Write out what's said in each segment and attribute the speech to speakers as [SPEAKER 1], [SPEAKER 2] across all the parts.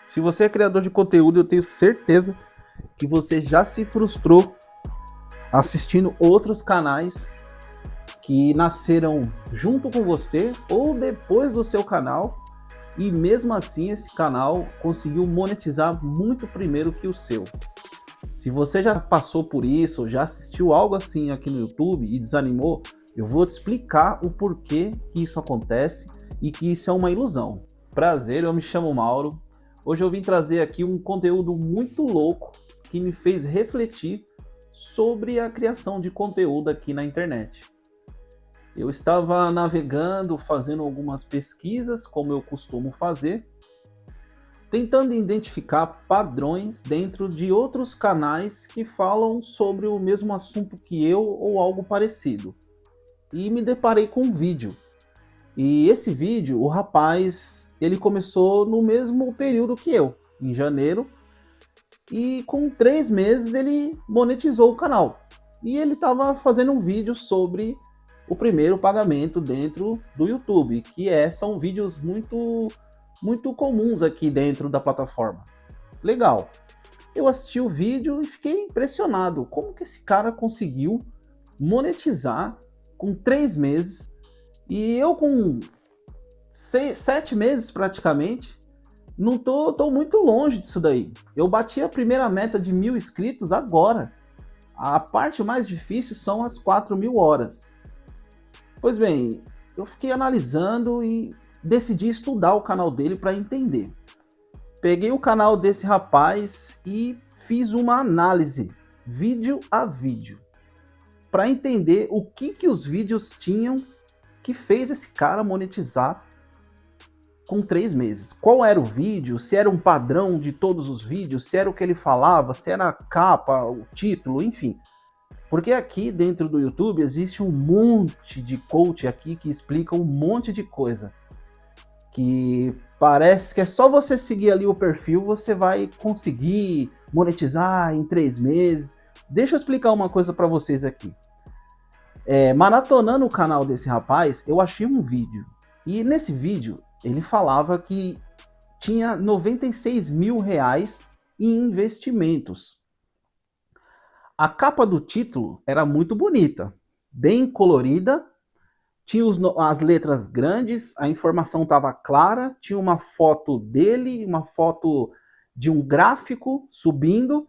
[SPEAKER 1] Se você é criador de conteúdo, eu tenho certeza que você já se frustrou assistindo outros canais que nasceram junto com você ou depois do seu canal, e mesmo assim esse canal conseguiu monetizar muito primeiro que o seu. Se você já passou por isso, ou já assistiu algo assim aqui no YouTube e desanimou, eu vou te explicar o porquê que isso acontece e que isso é uma ilusão. Prazer, eu me chamo Mauro. Hoje eu vim trazer aqui um conteúdo muito louco que me fez refletir sobre a criação de conteúdo aqui na internet. Eu estava navegando, fazendo algumas pesquisas, como eu costumo fazer, tentando identificar padrões dentro de outros canais que falam sobre o mesmo assunto que eu ou algo parecido. E me deparei com um vídeo. E esse vídeo, o rapaz, ele começou no mesmo período que eu, em janeiro, e com 3 meses ele monetizou o canal. E ele estava fazendo um vídeo sobre o primeiro pagamento dentro do YouTube, são vídeos muito comuns aqui dentro da plataforma. Legal. Eu assisti o vídeo e fiquei impressionado. Como que esse cara conseguiu monetizar com 3 meses? E eu com 7 meses praticamente, não tô muito longe disso daí. Eu bati a primeira meta de 1.000 inscritos agora. A parte mais difícil são as 4.000 horas. Pois bem, eu fiquei analisando e decidi estudar o canal dele para entender. Peguei o canal desse rapaz e fiz uma análise, vídeo a vídeo, para entender o que os vídeos tinham que fez esse cara monetizar com 3 meses. Qual era o vídeo, se era um padrão de todos os vídeos, se era o que ele falava, se era a capa, o título, enfim. Porque aqui dentro do YouTube existe um monte de coach aqui que explica um monte de coisa. Que parece que é só você seguir ali o perfil, você vai conseguir monetizar em 3 meses. Deixa eu explicar uma coisa para vocês aqui. Maratonando o canal desse rapaz, eu achei um vídeo. E nesse vídeo, ele falava que tinha 96 mil reais em investimentos. A capa do título era muito bonita, bem colorida, tinha as letras grandes, a informação estava clara, tinha uma foto dele, uma foto de um gráfico subindo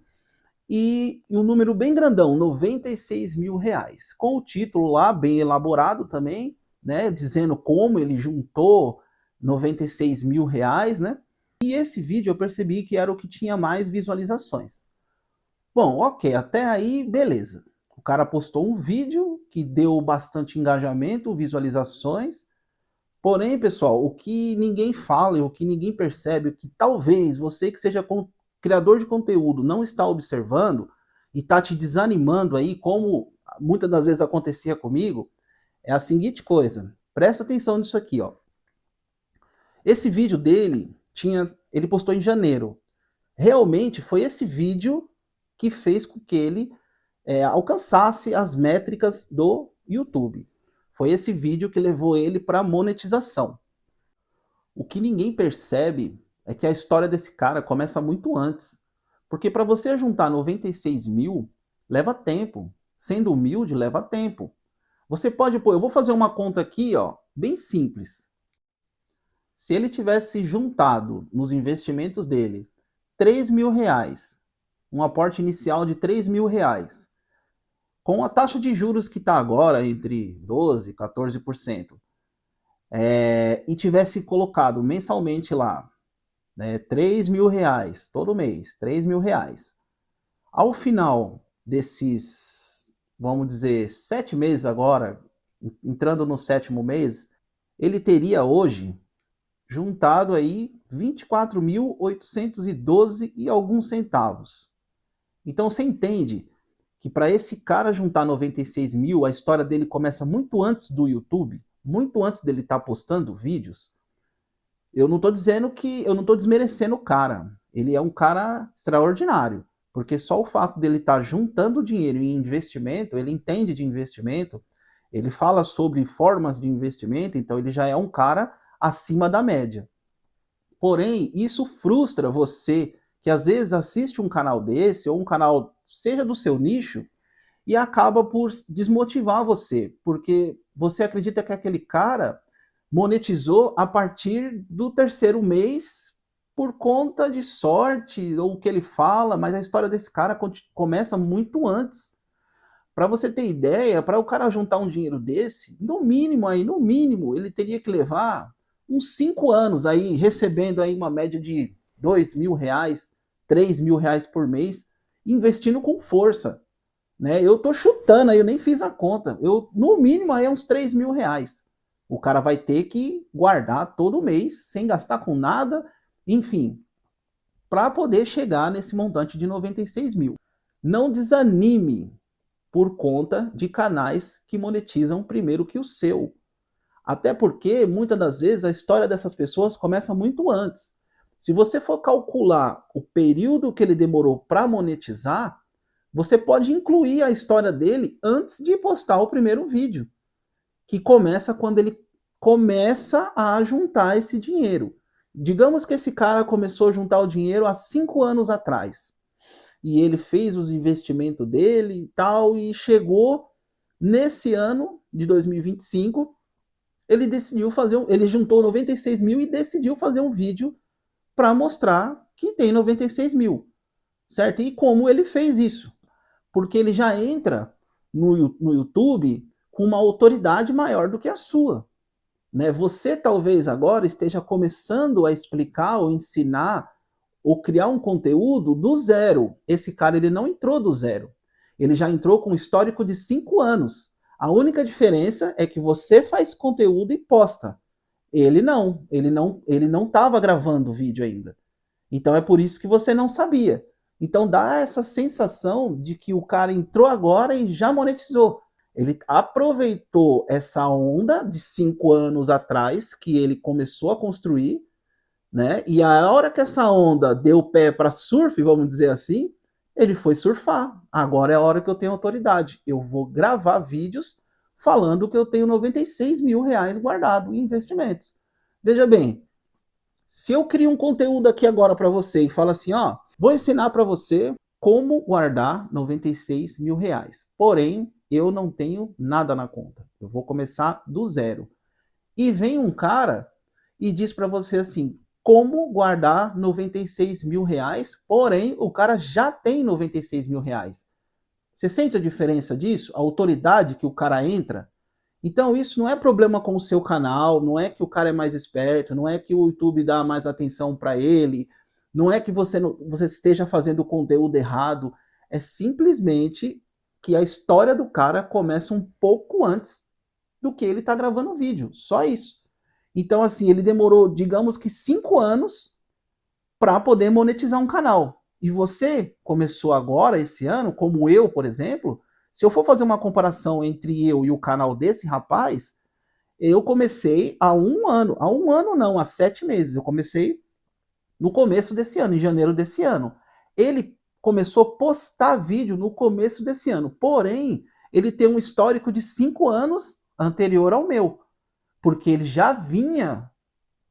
[SPEAKER 1] e um número bem grandão, 96 mil reais. Com o título lá bem elaborado também, né, dizendo como ele juntou 96 mil reais, né? E esse vídeo eu percebi que era o que tinha mais visualizações. Bom, ok, até aí, beleza. O cara postou um vídeo que deu bastante engajamento, visualizações. Porém, pessoal, o que ninguém fala, o que ninguém percebe, o que talvez você que seja criador de conteúdo não está observando e está te desanimando aí, como muitas das vezes acontecia comigo, é a seguinte coisa. Presta atenção nisso aqui, ó. Esse vídeo dele ele postou em janeiro. Realmente foi esse vídeo que fez com que ele alcançasse as métricas do YouTube. Foi esse vídeo que levou ele para monetização. O que ninguém percebe é que a história desse cara começa muito antes. Porque para você juntar 96 mil, leva tempo. Sendo humilde, leva tempo. Você pode, pô, eu vou fazer uma conta aqui, ó, bem simples. Se ele tivesse juntado nos investimentos dele 3 mil reais, um aporte inicial de 3 mil reais, com a taxa de juros que está agora entre 12% e 14%, e tivesse colocado mensalmente lá, né, 3 mil reais todo mês, 3 mil reais, ao final desses, vamos dizer, 7 meses agora, entrando no 7º mês, ele teria hoje juntado aí 24.812 e alguns centavos. Então você entende que para esse cara juntar 96 mil, a história dele começa muito antes do YouTube, muito antes dele estar postando vídeos. Eu não estou dizendo que eu não estou desmerecendo o cara. Ele é um cara extraordinário, porque só o fato dele estar juntando dinheiro em investimento, ele entende de investimento, ele fala sobre formas de investimento, então ele já é um cara acima da média. Porém, isso frustra você que às vezes assiste um canal desse, ou um canal seja do seu nicho, e acaba por desmotivar você, porque você acredita que aquele cara monetizou a partir do terceiro mês por conta de sorte, ou o que ele fala, mas a história desse cara começa muito antes. Para você ter ideia, para o cara juntar um dinheiro desse, no mínimo, ele teria que levar uns 5 anos aí, recebendo aí uma média de R$ 2.000, R$ 3.000 por mês, investindo com força. Né? Eu tô chutando aí, eu nem fiz a conta. No mínimo aí é uns R$ 3.000. O cara vai ter que guardar todo mês, sem gastar com nada, enfim, para poder chegar nesse montante de 96 mil. Não desanime por conta de canais que monetizam primeiro que o seu. Até porque, muitas das vezes, a história dessas pessoas começa muito antes. Se você for calcular o período que ele demorou para monetizar, você pode incluir a história dele antes de postar o primeiro vídeo, que começa quando ele começa a juntar esse dinheiro. Digamos que esse cara começou a juntar o dinheiro há 5 anos atrás. E ele fez os investimentos dele e tal, e chegou nesse ano de 2025, ele decidiu ele juntou 96 mil e decidiu fazer um vídeo para mostrar que tem 96 mil, certo? E como ele fez isso? Porque ele já entra no YouTube com uma autoridade maior do que a sua. Né? Você talvez agora esteja começando a explicar ou ensinar ou criar um conteúdo do zero. Esse cara ele não entrou do zero. Ele já entrou com um histórico de 5 anos. A única diferença é que você faz conteúdo e posta. Ele não estava gravando o vídeo ainda. Então é por isso que você não sabia. Então dá essa sensação de que o cara entrou agora e já monetizou. Ele aproveitou essa onda de 5 anos atrás que ele começou a construir, né? E a hora que essa onda deu pé para surf, vamos dizer assim, ele foi surfar. Agora é a hora que eu tenho autoridade. Eu vou gravar vídeos falando que eu tenho 96 mil reais guardado em investimentos. Veja bem, se eu crio um conteúdo aqui agora para você e falo assim, ó, vou ensinar para você como guardar 96 mil reais. Porém, eu não tenho nada na conta. Eu vou começar do zero. E vem um cara e diz para você assim, como guardar 96 mil reais, porém o cara já tem 96 mil reais. Você sente a diferença disso? A autoridade que o cara entra? Então isso não é problema com o seu canal, não é que o cara é mais esperto, não é que o YouTube dá mais atenção para ele, não é que você esteja fazendo o conteúdo errado, é simplesmente que a história do cara começa um pouco antes do que ele está gravando o vídeo, só isso. Então assim, ele demorou, digamos que 5 anos para poder monetizar um canal. E você começou agora, esse ano, como eu, por exemplo, se eu for fazer uma comparação entre eu e o canal desse rapaz, eu comecei há 1 ano. Há 1 ano não, há 7 meses. Eu comecei no começo desse ano, em janeiro desse ano. Ele começou a postar vídeo no começo desse ano. Porém, ele tem um histórico de 5 anos anterior ao meu. Porque ele já vinha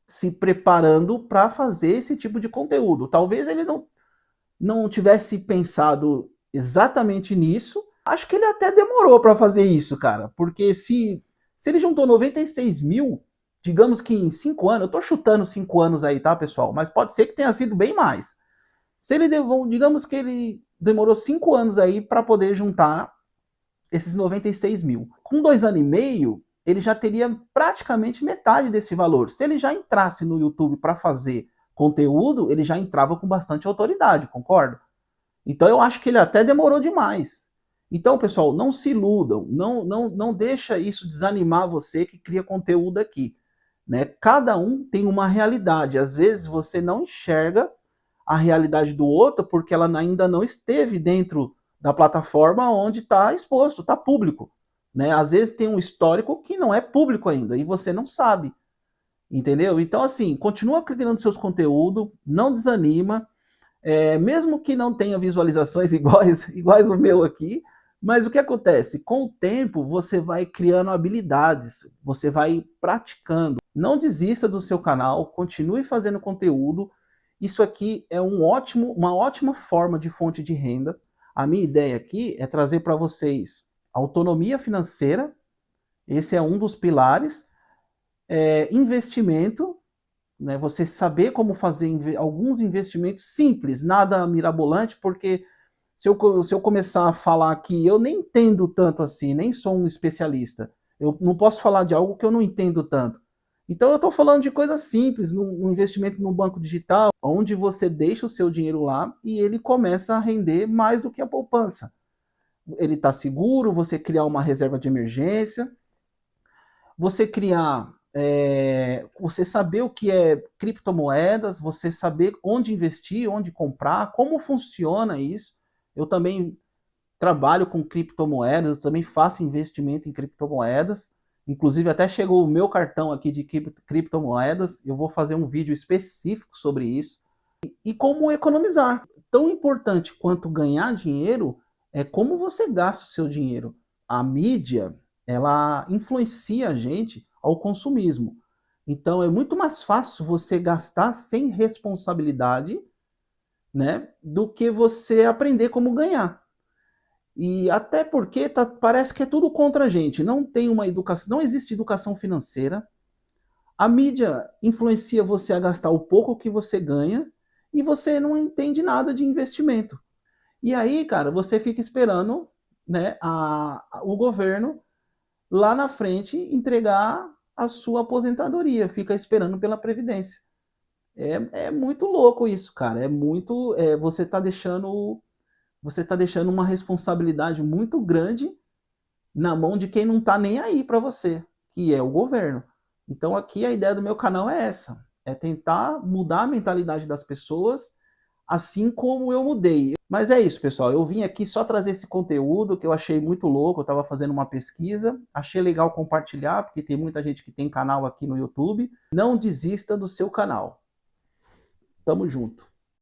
[SPEAKER 1] se preparando para fazer esse tipo de conteúdo. Talvez ele não tivesse pensado exatamente nisso. Acho que ele até demorou para fazer isso, cara. Porque se ele juntou 96 mil, digamos que em 5 anos, eu tô chutando 5 anos aí, tá, pessoal? Mas pode ser que tenha sido bem mais. Se ele digamos que ele demorou 5 anos aí para poder juntar esses 96 mil. Com 2 anos e meio, ele já teria praticamente metade desse valor. Se ele já entrasse no YouTube para fazer conteúdo, ele já entrava com bastante autoridade, concorda? Então eu acho que ele até demorou demais. Então, pessoal, não se iludam, não deixa isso desanimar você que cria conteúdo aqui. Né? Cada um tem uma realidade. Às vezes você não enxerga a realidade do outro porque ela ainda não esteve dentro da plataforma onde está exposto, está público. Né? Às vezes tem um histórico que não é público ainda e você não sabe. Entendeu? Então, assim, continua criando seus conteúdos, não desanima. Mesmo que não tenha visualizações iguais o meu aqui, mas o que acontece? Com o tempo, você vai criando habilidades, você vai praticando. Não desista do seu canal, continue fazendo conteúdo. Isso aqui é uma ótima forma de fonte de renda. A minha ideia aqui é trazer para vocês autonomia financeira, esse é um dos pilares, investimento, né, você saber como fazer alguns investimentos simples, nada mirabolante, porque se eu começar a falar aqui, eu nem entendo tanto assim, nem sou um especialista. Eu não posso falar de algo que eu não entendo tanto. Então eu estou falando de coisas simples, um investimento no banco digital, onde você deixa o seu dinheiro lá e ele começa a render mais do que a poupança. Ele está seguro, você criar uma reserva de emergência, você criar, você saber o que é criptomoedas, você saber onde investir, onde comprar, como funciona isso. Eu também trabalho com criptomoedas, eu também faço investimento em criptomoedas. Inclusive, até chegou o meu cartão aqui de criptomoedas. Eu vou fazer um vídeo específico sobre isso. E como economizar. Tão importante quanto ganhar dinheiro é como você gasta o seu dinheiro. A mídia, ela influencia a gente ao consumismo. Então, é muito mais fácil você gastar sem responsabilidade, né, do que você aprender como ganhar. E até porque parece que é tudo contra a gente. Não tem uma educação, não existe educação financeira. A mídia influencia você a gastar o pouco que você ganha e você não entende nada de investimento. E aí, cara, você fica esperando, né, o governo lá na frente entregar a sua aposentadoria, fica esperando pela Previdência. É muito louco isso, cara. Você tá deixando uma responsabilidade muito grande na mão de quem não tá nem aí para você, que é o governo. Então aqui a ideia do meu canal é essa, é tentar mudar a mentalidade das pessoas, assim como eu mudei. Mas é isso, pessoal, eu vim aqui só trazer esse conteúdo que eu achei muito louco, eu estava fazendo uma pesquisa, achei legal compartilhar, porque tem muita gente que tem canal aqui no YouTube. Não desista do seu canal. Tamo junto.